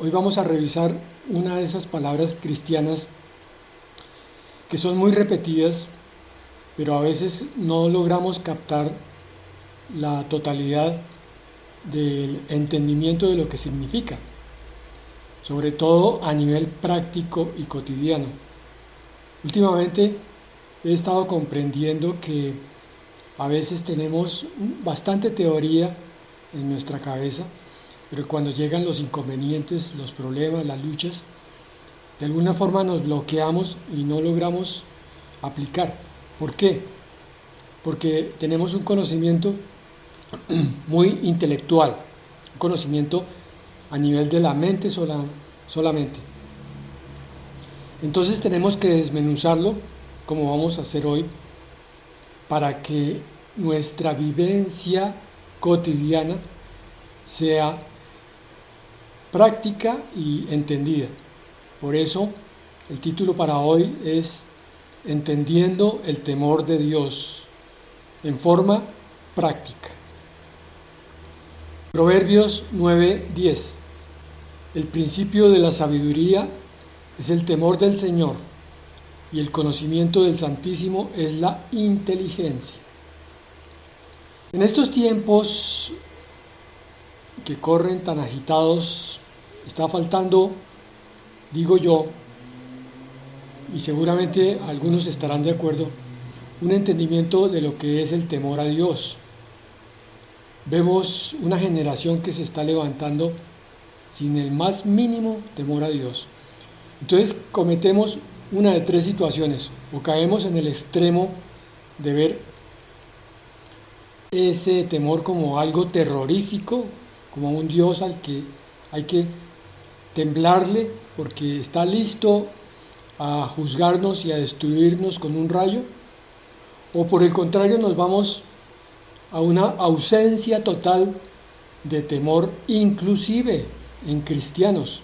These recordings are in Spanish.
Hoy vamos a revisar una de esas palabras cristianas que son muy repetidas, pero a veces no logramos captar la totalidad del entendimiento de lo que significa, sobre todo a nivel práctico y cotidiano. Últimamente he estado comprendiendo que a veces tenemos bastante teoría en nuestra cabeza, pero cuando llegan los inconvenientes, los problemas, las luchas, de alguna forma nos bloqueamos y no logramos aplicar. ¿Por qué? Porque tenemos un conocimiento muy intelectual, un conocimiento a nivel de la mente solamente. Entonces tenemos que desmenuzarlo, como vamos a hacer hoy, para que nuestra vivencia cotidiana sea práctica y entendida. Por eso el título para hoy es Entendiendo el temor de Dios en forma práctica. Proverbios 9:10. El principio de la sabiduría es el temor del Señor y el conocimiento del Santísimo es la inteligencia. En estos tiempos que corren tan agitados, está faltando, digo yo, y seguramente algunos estarán de acuerdo, un entendimiento de lo que es el temor a Dios. Vemos una generación que se está levantando sin el más mínimo temor a Dios. Entonces cometemos una de tres situaciones: o caemos en el extremo de ver ese temor como algo terrorífico, como un Dios al que hay que temblarle porque está listo a juzgarnos y a destruirnos con un rayo, o por el contrario nos vamos a una ausencia total de temor, inclusive en cristianos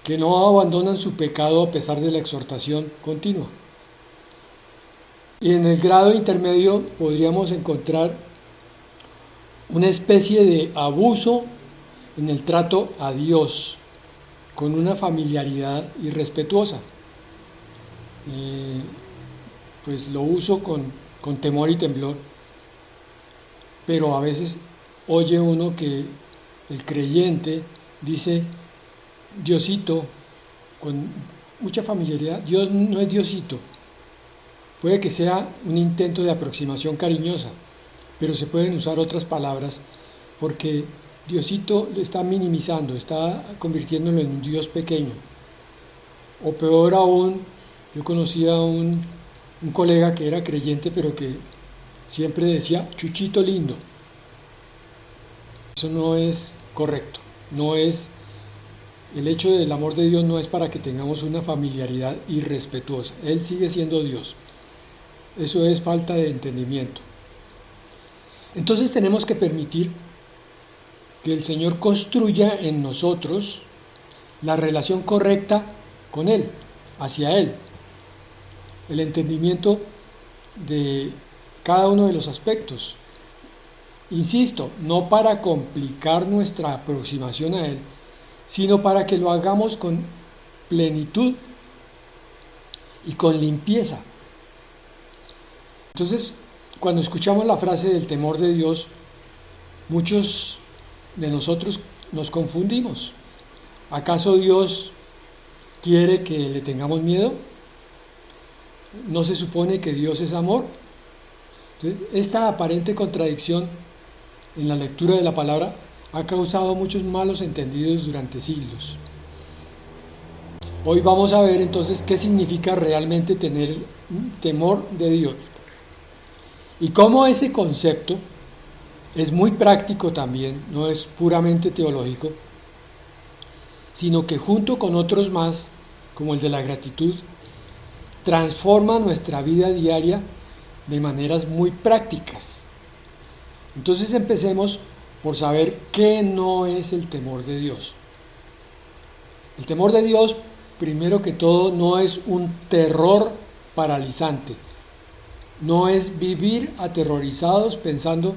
que no abandonan su pecado a pesar de la exhortación continua. Y en el grado intermedio podríamos encontrar una especie de abuso en el trato a Dios, con una familiaridad irrespetuosa. Pues lo uso con temor y temblor, pero a veces oye uno que el creyente dice Diosito con mucha familiaridad. Dios no es Diosito. Puede que sea un intento de aproximación cariñosa, pero se pueden usar otras palabras porque Diosito lo está minimizando, está convirtiéndolo en un Dios pequeño. O peor aún, yo conocía a un colega que era creyente, pero que siempre decía Chuchito lindo. Eso no es correcto. No es, el hecho del amor de Dios no es para que tengamos una familiaridad irrespetuosa. Él sigue siendo Dios. Eso es falta de entendimiento. Entonces tenemos que permitir que el Señor construya en nosotros la relación correcta con Él, hacia Él. El entendimiento de cada uno de los aspectos. Insisto, no para complicar nuestra aproximación a Él, sino para que lo hagamos con plenitud y con limpieza. Entonces, cuando escuchamos la frase del temor de Dios, muchos de nosotros nos confundimos. ¿Acaso Dios quiere que le tengamos miedo? ¿No se supone que Dios es amor? Entonces, esta aparente contradicción en la lectura de la palabra ha causado muchos malos entendidos durante siglos. Hoy vamos a ver entonces qué significa realmente tener temor de Dios y cómo ese concepto es muy práctico también, no es puramente teológico, sino que junto con otros más, como el de la gratitud, transforma nuestra vida diaria de maneras muy prácticas. Entonces empecemos por saber qué no es el temor de Dios. El temor de Dios, primero que todo, no es un terror paralizante. No es vivir aterrorizados pensando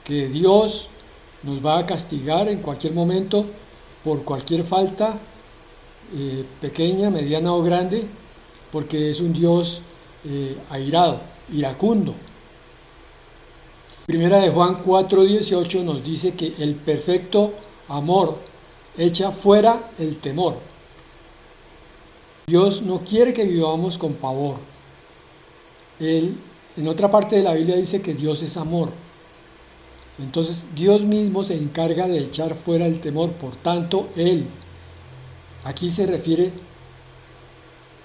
que Dios nos va a castigar en cualquier momento por cualquier falta, pequeña, mediana o grande, porque es un Dios airado, iracundo. Primera de Juan 4:18 nos dice que el perfecto amor echa fuera el temor. Dios no quiere que vivamos con pavor. Él, en otra parte de la Biblia dice que Dios es amor. Entonces Dios mismo se encarga de echar fuera el temor. Por tanto, aquí se refiere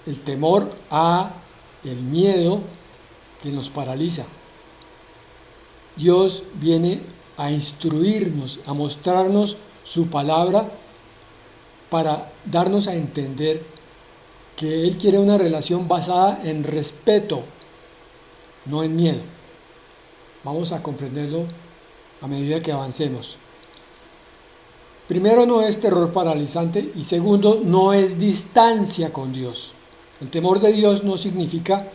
el temor a el miedo que nos paraliza. Dios viene a instruirnos, a mostrarnos su palabra para darnos a entender que Él quiere una relación basada en respeto, no en miedo. Vamos a comprenderlo a medida que avancemos. Primero, no es terror paralizante, y segundo, no es distancia con Dios. El temor de Dios no significa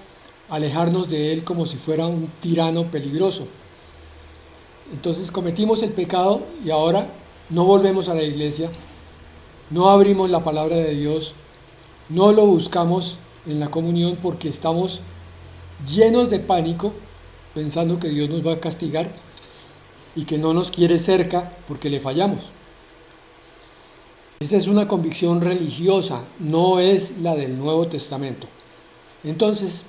alejarnos de Él como si fuera un tirano peligroso. Entonces cometimos el pecado y ahora no volvemos a la iglesia, no abrimos la palabra de Dios, no lo buscamos en la comunión porque estamos llenos de pánico, pensando que Dios nos va a castigar y que no nos quiere cerca porque le fallamos. Esa es una convicción religiosa, no es la del Nuevo Testamento. Entonces,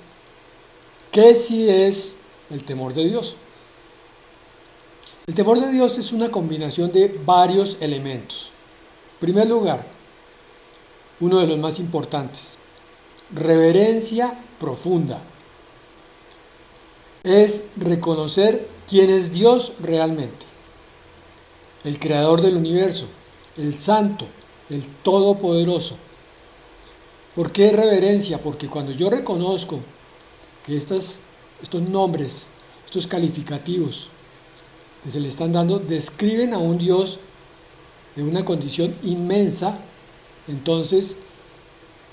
¿qué sí es el temor de Dios? El temor de Dios es una combinación de varios elementos. En primer lugar, uno de los más importantes, reverencia profunda. Es reconocer quién es Dios realmente, el creador del universo, el santo, el todopoderoso. ¿Por qué reverencia? Porque cuando yo reconozco que estos nombres, estos calificativos que se le están dando, describen a un Dios de una condición inmensa, entonces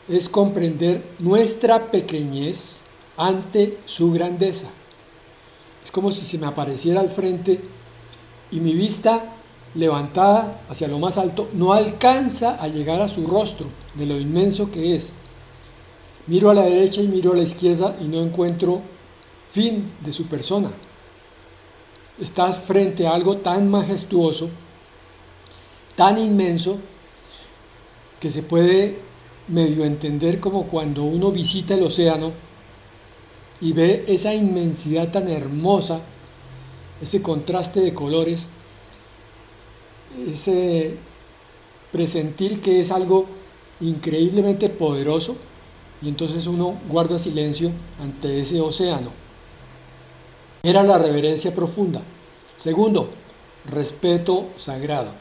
es comprender nuestra pequeñez ante su grandeza. Es como si se me apareciera al frente y mi vista levantada hacia lo más alto no alcanza a llegar a su rostro de lo inmenso que es. Miro a la derecha y miro a la izquierda y no encuentro fin de su persona. Estás frente a algo tan majestuoso, tan inmenso, que se puede medio entender como cuando uno visita el océano y ve esa inmensidad tan hermosa, ese contraste de colores, ese presentir que es algo increíblemente poderoso, y entonces uno guarda silencio ante ese océano. Era la reverencia profunda. Segundo, respeto sagrado.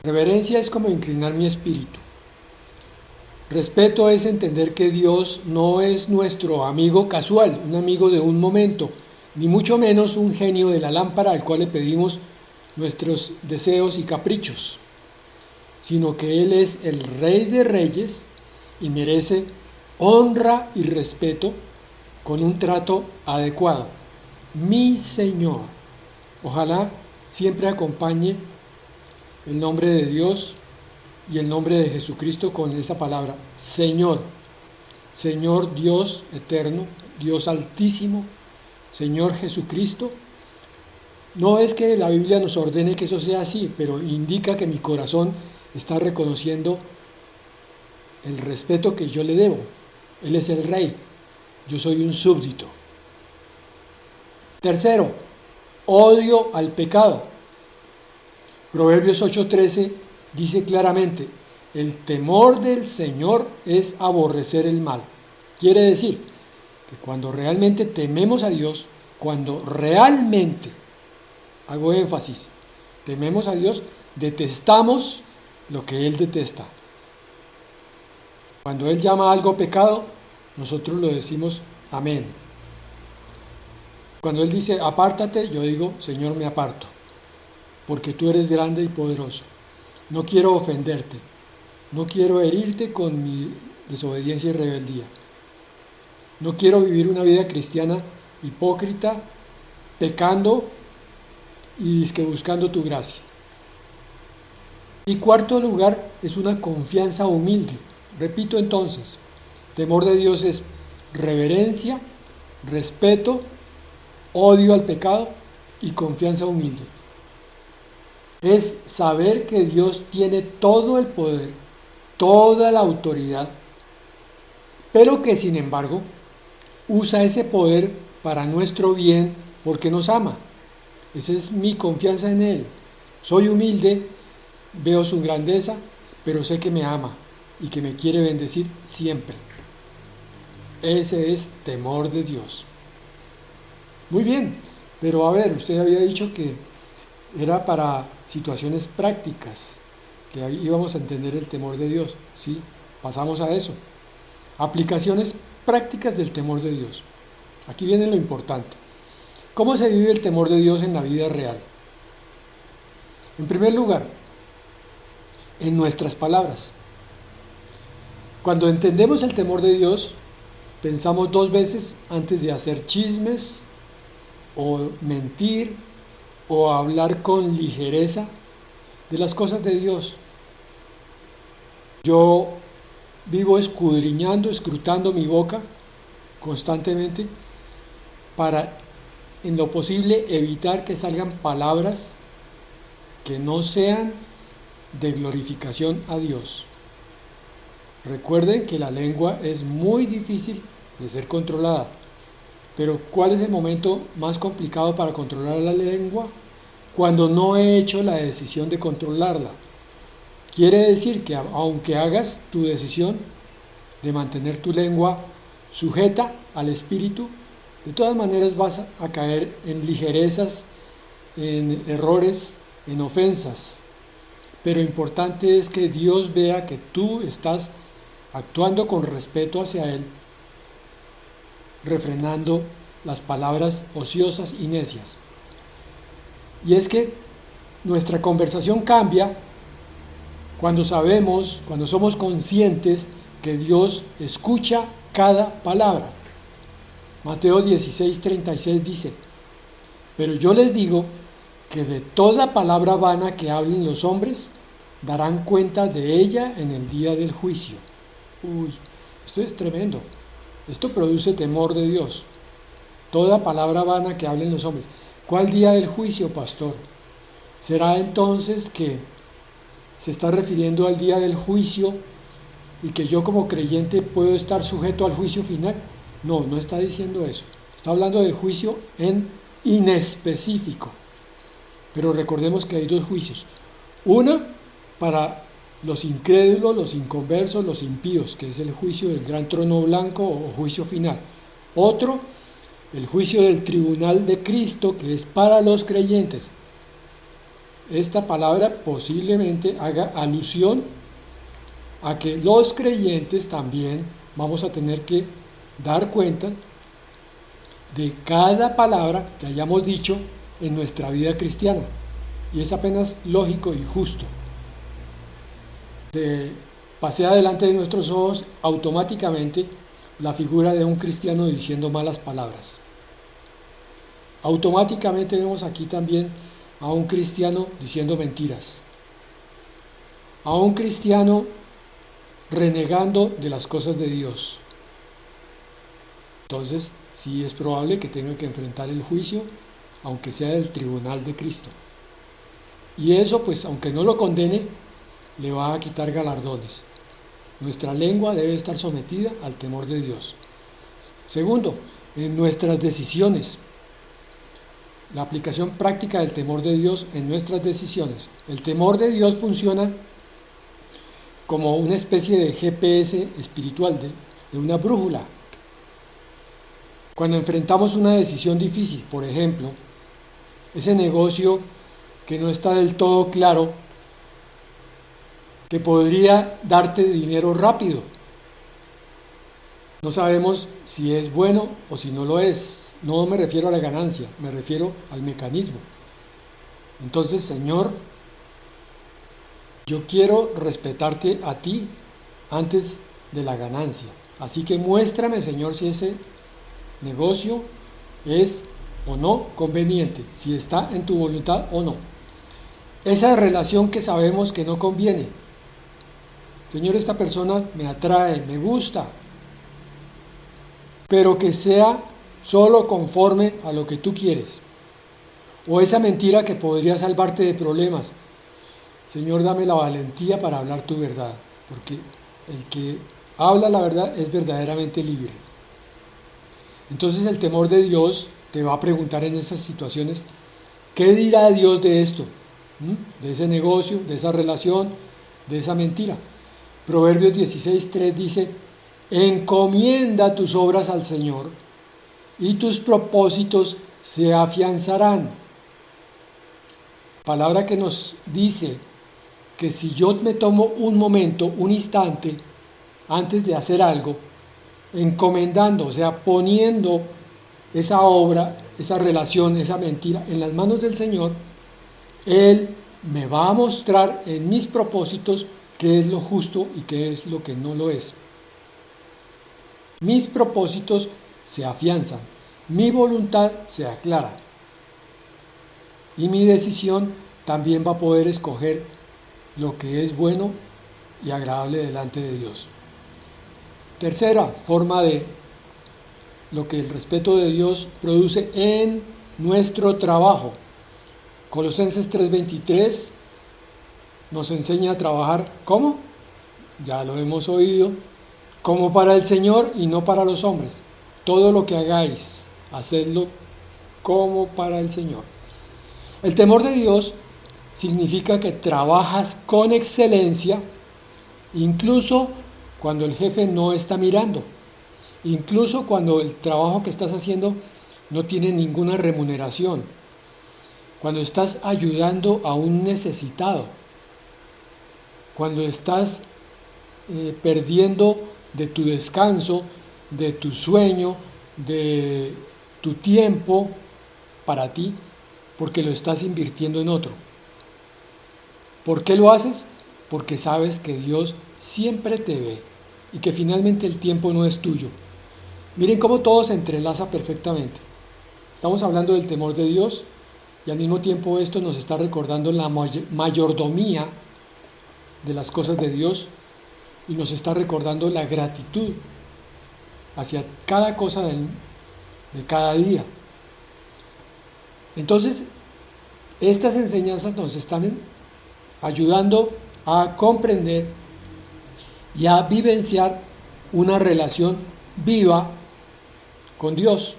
Reverencia es como inclinar mi espíritu. Respeto es entender que Dios no es nuestro amigo casual, un amigo de un momento, ni mucho menos un genio de la lámpara al cual le pedimos nuestros deseos y caprichos, sino que Él es el Rey de Reyes y merece honra y respeto con un trato adecuado. Mi Señor. Ojalá siempre acompañe el nombre de Dios y el nombre de Jesucristo con esa palabra, Señor. Señor Dios eterno, Dios altísimo, Señor Jesucristo. No es que la Biblia nos ordene que eso sea así, pero indica que mi corazón está reconociendo el respeto que yo le debo. Él es el Rey, yo soy un súbdito. Tercero, odio al pecado. Proverbios 8:13 dice claramente, el temor del Señor es aborrecer el mal. Quiere decir que cuando realmente tememos a Dios, cuando realmente, hago énfasis, tememos a Dios, detestamos lo que Él detesta. Cuando Él llama algo pecado, nosotros lo decimos amén. Cuando Él dice apártate, yo digo Señor, me aparto, porque tú eres grande y poderoso. No quiero ofenderte, no quiero herirte con mi desobediencia y rebeldía. No quiero vivir una vida cristiana hipócrita, pecando y buscando tu gracia. Y cuarto lugar es una confianza humilde. Repito entonces, temor de Dios es reverencia, respeto, odio al pecado y confianza humilde. Es saber que Dios tiene todo el poder, toda la autoridad, pero que sin embargo usa ese poder para nuestro bien porque nos ama. Esa es mi confianza en Él. Soy humilde, veo su grandeza, pero sé que me ama y que me quiere bendecir siempre. Ese es temor de Dios. Muy bien, pero a ver, usted había dicho que era para situaciones prácticas, que ahí íbamos a entender el temor de Dios. Sí, pasamos a eso. Aplicaciones prácticas del temor de Dios. Aquí viene lo importante. ¿Cómo se vive el temor de Dios en la vida real? En primer lugar, en nuestras palabras. Cuando entendemos el temor de Dios, pensamos dos veces antes de hacer chismes, o mentir, o hablar con ligereza de las cosas de Dios. Yo vivo escudriñando, escrutando mi boca constantemente para, en lo posible, evitar que salgan palabras que no sean de glorificación a Dios. Recuerden que la lengua es muy difícil de ser controlada, pero ¿cuál es el momento más complicado para controlar la lengua? Cuando no he hecho la decisión de controlarla. Quiere decir que aunque hagas tu decisión de mantener tu lengua sujeta al Espíritu, de todas maneras vas a caer en ligerezas, en errores, en ofensas. Pero importante es que Dios vea que tú estás actuando con respeto hacia Él, refrenando las palabras ociosas y necias. Y es que nuestra conversación cambia cuando sabemos, cuando somos conscientes que Dios escucha cada palabra. Mateo 16:36 dice: pero yo les digo que de toda palabra vana que hablen los hombres, darán cuenta de ella en el día del juicio. Uy, esto es tremendo. Esto produce temor de Dios. Toda palabra vana que hablen los hombres. ¿Cuál día del juicio, pastor? ¿Será entonces que se está refiriendo al día del juicio y que yo como creyente puedo estar sujeto al juicio final? No, no está diciendo eso. Está hablando de juicio en inespecífico. Pero recordemos que hay dos juicios. Una para los incrédulos, los inconversos, los impíos, que es el juicio del gran trono blanco o juicio final. Otro, el juicio del tribunal de Cristo, que es para los creyentes. Esta palabra posiblemente haga alusión a que los creyentes también vamos a tener que dar cuenta de cada palabra que hayamos dicho en nuestra vida cristiana. Y es apenas lógico y justo. Pasea delante de nuestros ojos automáticamente la figura de un cristiano diciendo malas palabras. Automáticamente vemos aquí también a un cristiano diciendo mentiras, a un cristiano renegando de las cosas de Dios. Entonces, sí es probable que tenga que enfrentar el juicio, aunque sea del tribunal de Cristo. Y eso, pues, aunque no lo condene, le va a quitar galardones. Nuestra lengua debe estar sometida al temor de Dios. Segundo, en nuestras decisiones. La aplicación práctica del temor de Dios en nuestras decisiones. El temor de Dios funciona como una especie de GPS espiritual, de una brújula. Cuando enfrentamos una decisión difícil, por ejemplo, ese negocio que no está del todo claro, que podría darte dinero rápido. No sabemos si es bueno o si no lo es. No me refiero a la ganancia, me refiero al mecanismo. Entonces, Señor, yo quiero respetarte a ti antes de la ganancia. Así que muéstrame, Señor, si ese negocio es o no conveniente, si está en tu voluntad o no. esa relación que sabemos que no conviene. Señor, esta persona me atrae, me gusta, pero que sea solo conforme a lo que tú quieres. O esa mentira que podría salvarte de problemas. Señor, dame la valentía para hablar tu verdad, porque el que habla la verdad es verdaderamente libre. Entonces el temor de Dios te va a preguntar en esas situaciones, ¿qué dirá Dios de esto? De ese negocio, de esa relación, de esa mentira. Proverbios 16:3 dice, encomienda tus obras al Señor y tus propósitos se afianzarán. Palabra que nos dice que si yo me tomo un momento, un instante, antes de hacer algo, encomendando, o sea, poniendo esa obra, esa relación, esa mentira en las manos del Señor, Él me va a mostrar en mis propósitos qué es lo justo y qué es lo que no lo es. Mis propósitos se afianzan, mi voluntad se aclara y mi decisión también va a poder escoger lo que es bueno y agradable delante de Dios. Tercera forma de lo que el respeto de Dios produce en nuestro trabajo. Colosenses 3:23 nos enseña a trabajar, ¿cómo? Ya lo hemos oído, como para el Señor y no para los hombres. Todo lo que hagáis, hacedlo como para el Señor. El temor de Dios significa que trabajas con excelencia, incluso cuando el jefe no está mirando, incluso cuando el trabajo que estás haciendo no tiene ninguna remuneración, cuando estás ayudando a un necesitado, cuando estás perdiendo de tu descanso, de tu sueño, de tu tiempo para ti, porque lo estás invirtiendo en otro. ¿Por qué lo haces? Porque sabes que Dios siempre te ve y que finalmente el tiempo no es tuyo. Miren cómo todo se entrelaza perfectamente. Estamos hablando del temor de Dios y al mismo tiempo esto nos está recordando la mayordomía de las cosas de Dios y nos está recordando la gratitud hacia cada cosa de cada día. Entonces, estas enseñanzas nos están ayudando a comprender y a vivenciar una relación viva con Dios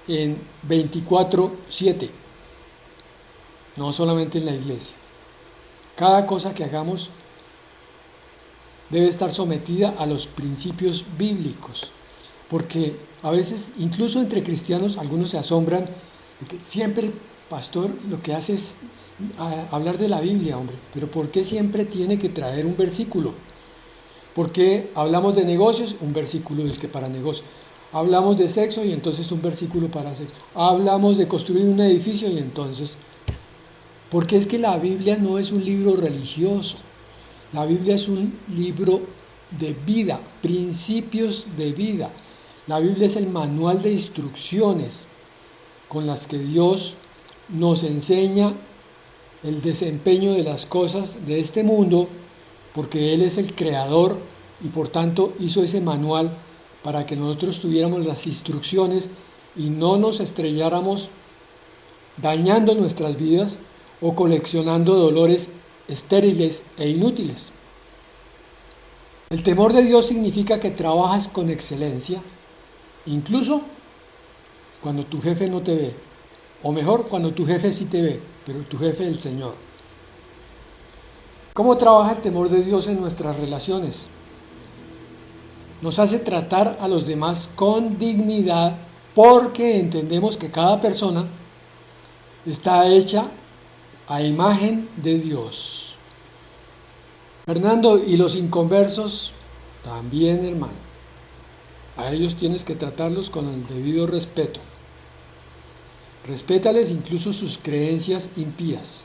en 24/7, no solamente en la iglesia. Cada cosa que hagamos debe estar sometida a los principios bíblicos, porque a veces, incluso entre cristianos, algunos se asombran de que siempre, pastor, lo que hace es hablar de la Biblia, hombre, pero ¿por qué siempre tiene que traer un versículo? ¿Por qué hablamos de negocios? Un versículo es que para negocios. Hablamos de sexo y entonces un versículo para sexo. Hablamos de construir un edificio y entonces... Porque es que la Biblia no es un libro religioso. La Biblia es un libro de vida, principios de vida. La Biblia es el manual de instrucciones con las que Dios nos enseña el desempeño de las cosas de este mundo, porque Él es el creador y por tanto hizo ese manual para que nosotros tuviéramos las instrucciones y no nos estrelláramos dañando nuestras vidas o coleccionando dolores estériles e inútiles. El temor de Dios significa que trabajas con excelencia, incluso cuando tu jefe no te ve, o mejor, cuando tu jefe sí te ve, pero tu jefe es el Señor. ¿Cómo trabaja el temor de Dios en nuestras relaciones? Nos hace tratar a los demás con dignidad porque entendemos que cada persona está hecha a imagen de Dios. Fernando, y los inconversos también, hermano. A ellos tienes que tratarlos con el debido respeto. Respétales incluso sus creencias impías.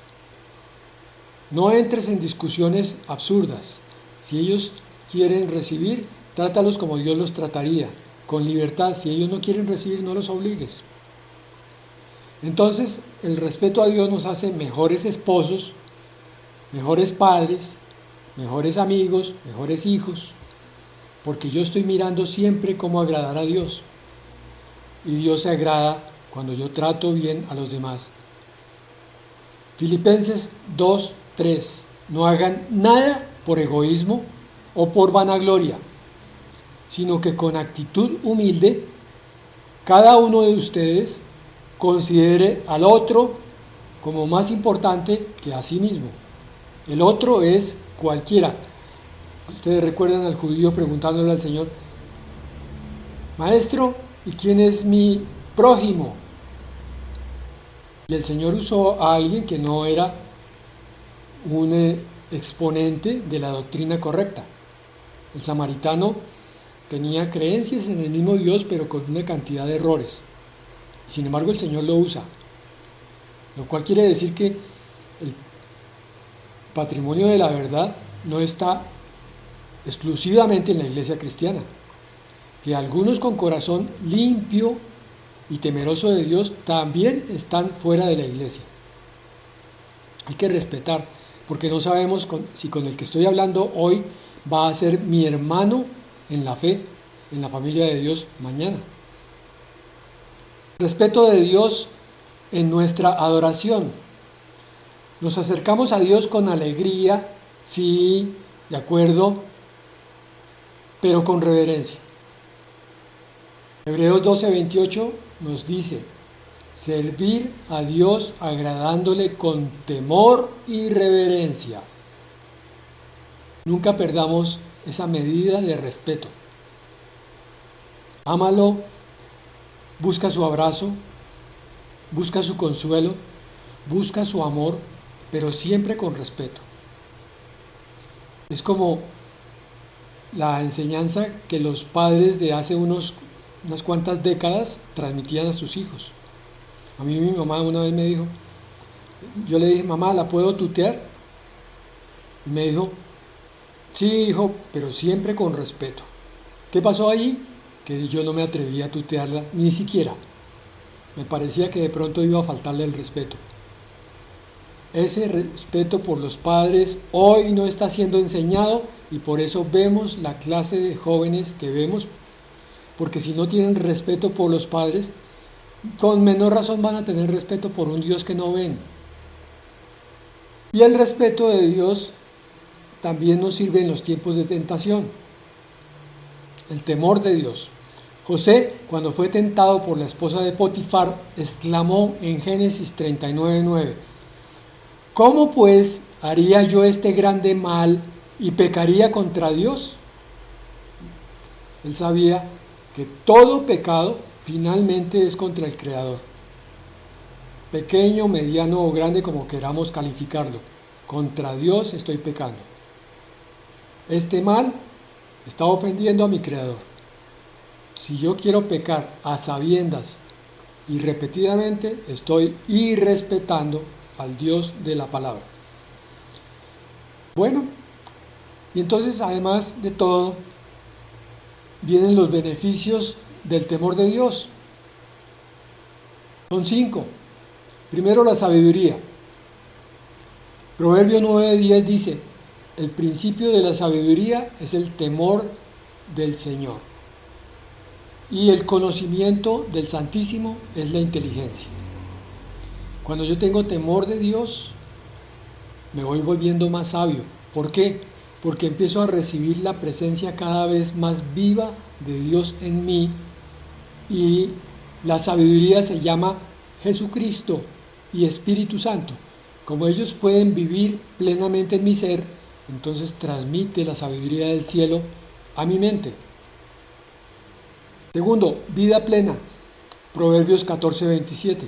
No entres en discusiones absurdas. Si ellos quieren recibir, trátalos como Dios los trataría, con libertad. Si ellos no quieren recibir, no los obligues. Entonces, el respeto a Dios nos hace mejores esposos, mejores padres, mejores amigos, mejores hijos, porque yo estoy mirando siempre cómo agradar a Dios. Y Dios se agrada cuando yo trato bien a los demás. Filipenses 2:3. No hagan nada por egoísmo o por vanagloria, sino que con actitud humilde, cada uno de ustedes considere al otro como más importante que a sí mismo. El otro es cualquiera. Ustedes recuerdan al judío preguntándole al Señor: Maestro, ¿y quién es mi prójimo? Y el Señor usó a alguien que no era un exponente de la doctrina correcta. El samaritano tenía creencias en el mismo Dios, pero con una cantidad de errores. Sin embargo, el Señor lo usa, lo cual quiere decir que el patrimonio de la verdad no está exclusivamente en la iglesia cristiana, que algunos con corazón limpio y temeroso de Dios también están fuera de la iglesia. Hay que respetar, porque no sabemos si con el que estoy hablando hoy va a ser mi hermano en la fe, en la familia de Dios mañana. Respeto de Dios en nuestra adoración. Nos acercamos a Dios con alegría, sí, de acuerdo, pero con reverencia. Hebreos 12:28 nos dice: servir a Dios agradándole con temor y reverencia. Nunca perdamos esa medida de respeto. Ámalo, busca su abrazo, busca su consuelo, busca su amor, pero siempre con respeto. Es como la enseñanza que los padres de hace unas cuantas décadas transmitían a sus hijos. A mí mi mamá una vez me dijo, yo le dije: mamá, ¿la puedo tutear? Y me dijo: sí, hijo, pero siempre con respeto. ¿Qué pasó allí? Que yo no me atreví a tutearla, ni siquiera. Me parecía que de pronto iba a faltarle el respeto. Ese respeto por los padres hoy no está siendo enseñado, y por eso vemos la clase de jóvenes que vemos, porque si no tienen respeto por los padres, con menor razón van a tener respeto por un Dios que no ven. Y el respeto de Dios también nos sirve en los tiempos de tentación. El temor de Dios. José, cuando fue tentado por la esposa de Potifar, exclamó en Génesis 39:9: ¿cómo pues haría yo este grande mal y pecaría contra Dios? Él sabía que todo pecado finalmente es contra el Creador. Pequeño, mediano o grande, como queramos calificarlo, contra Dios estoy pecando. Este mal está ofendiendo a mi Creador. Si yo quiero pecar a sabiendas y repetidamente, estoy irrespetando al Dios de la palabra. Bueno, y entonces, además de todo, vienen los beneficios del temor de Dios. Son 5. Primero, la sabiduría. Proverbio 9:10 dice: el principio de la sabiduría es el temor del Señor, y el conocimiento del Santísimo es la inteligencia. Cuando yo tengo temor de Dios, me voy volviendo más sabio. ¿Por qué? Porque empiezo a recibir la presencia cada vez más viva de Dios en mí, y la sabiduría se llama Jesucristo y Espíritu Santo. Como ellos pueden vivir plenamente en mi ser, entonces transmite la sabiduría del cielo a mi mente. Segundo, vida plena. Proverbios 14:27.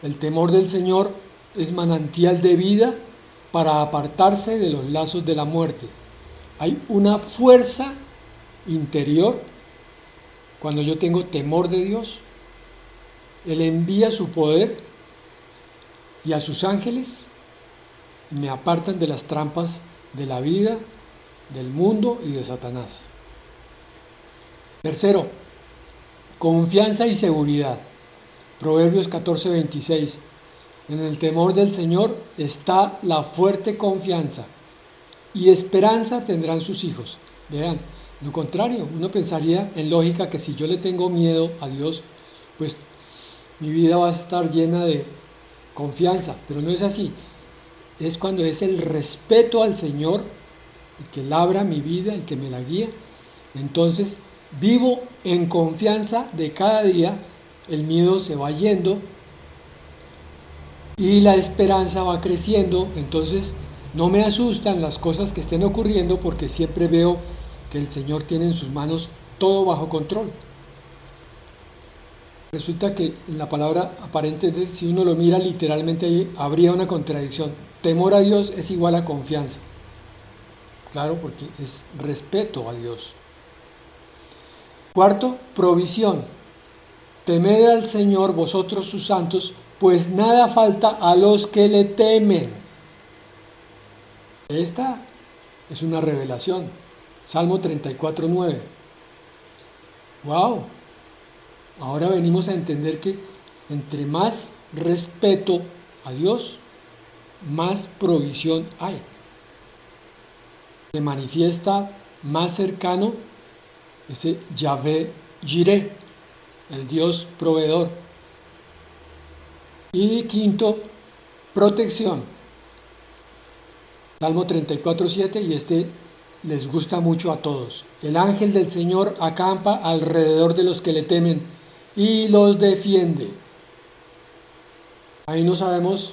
El temor del Señor es manantial de vida para apartarse de los lazos de la muerte. Hay una fuerza interior cuando yo tengo temor de Dios. Él envía su poder y a sus ángeles me apartan de las trampas de la vida, del mundo y de Satanás. Tercero, confianza y seguridad. Proverbios 14:26. En el temor del Señor está la fuerte confianza, y esperanza tendrán sus hijos. Vean, lo contrario, uno pensaría en lógica que si yo le tengo miedo a Dios, pues mi vida va a estar llena de confianza, pero no es así. Es cuando es el respeto al Señor el que labra mi vida, el que me la guía. Entonces vivo en confianza de cada día, el miedo se va yendo y la esperanza va creciendo. Entonces no me asustan las cosas que estén ocurriendo porque siempre veo que el Señor tiene en sus manos todo bajo control. Resulta que en la palabra aparentemente, si uno lo mira literalmente, ahí habría una contradicción. Temor a Dios es igual a confianza. Claro, porque es respeto a Dios. Cuarto, provisión. Temed al Señor vosotros sus santos, pues nada falta a los que le temen. Esta es una revelación. Salmo 34:9. ¡Wow! Ahora venimos a entender que entre más respeto a Dios, más provisión hay. Se manifiesta más cercano ese Yahvé Jireh, el Dios proveedor. Y quinto, protección. Salmo 34:7, y este les gusta mucho a todos. El ángel del Señor acampa alrededor de los que le temen y los defiende. Ahí no sabemos,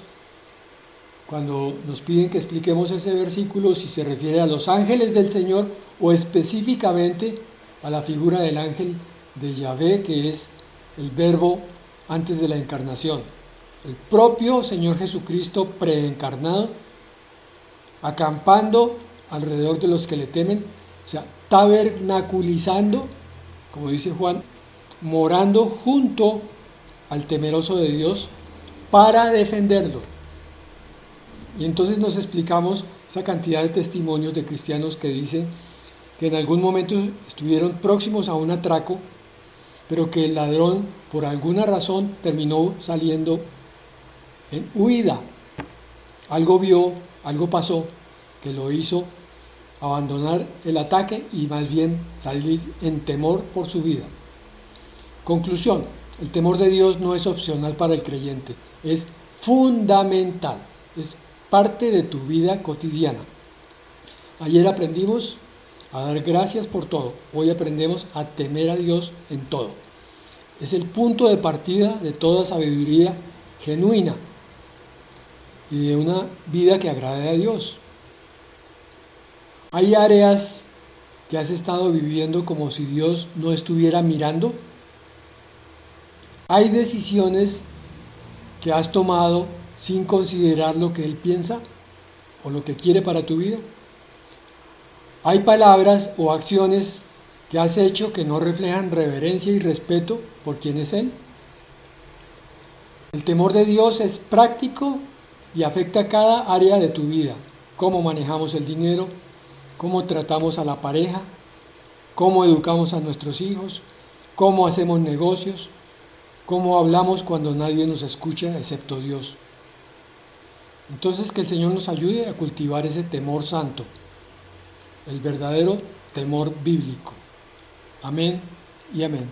cuando nos piden que expliquemos ese versículo, si se refiere a los ángeles del Señor o específicamente a la figura del ángel de Yahvé, que es el verbo antes de la encarnación. El propio Señor Jesucristo preencarnado, acampando alrededor de los que le temen, o sea, tabernaculizando, como dice Juan, morando junto al temeroso de Dios para defenderlo. Y entonces nos explicamos esa cantidad de testimonios de cristianos que dicen que en algún momento estuvieron próximos a un atraco, pero que el ladrón por alguna razón terminó saliendo en huida. Algo vio, algo pasó que lo hizo abandonar el ataque y más bien salir en temor por su vida. Conclusión: el temor de Dios no es opcional para el creyente, es fundamental, es parte de tu vida cotidiana. Ayer aprendimos a dar gracias por todo, hoy aprendemos a temer a Dios en todo. Es el punto de partida de toda sabiduría genuina y de una vida que agrade a Dios. ¿Hay áreas que has estado viviendo como si Dios no estuviera mirando? ¿Hay decisiones que has tomado sin considerar lo que Él piensa o lo que quiere para tu vida? ¿Hay palabras o acciones que has hecho que no reflejan reverencia y respeto por quien es Él? El temor de Dios es práctico y afecta cada área de tu vida. Cómo manejamos el dinero, cómo tratamos a la pareja, cómo educamos a nuestros hijos, cómo hacemos negocios, cómo hablamos cuando nadie nos escucha excepto Dios. Entonces, que el Señor nos ayude a cultivar ese temor santo, el verdadero temor bíblico. Amén y amén.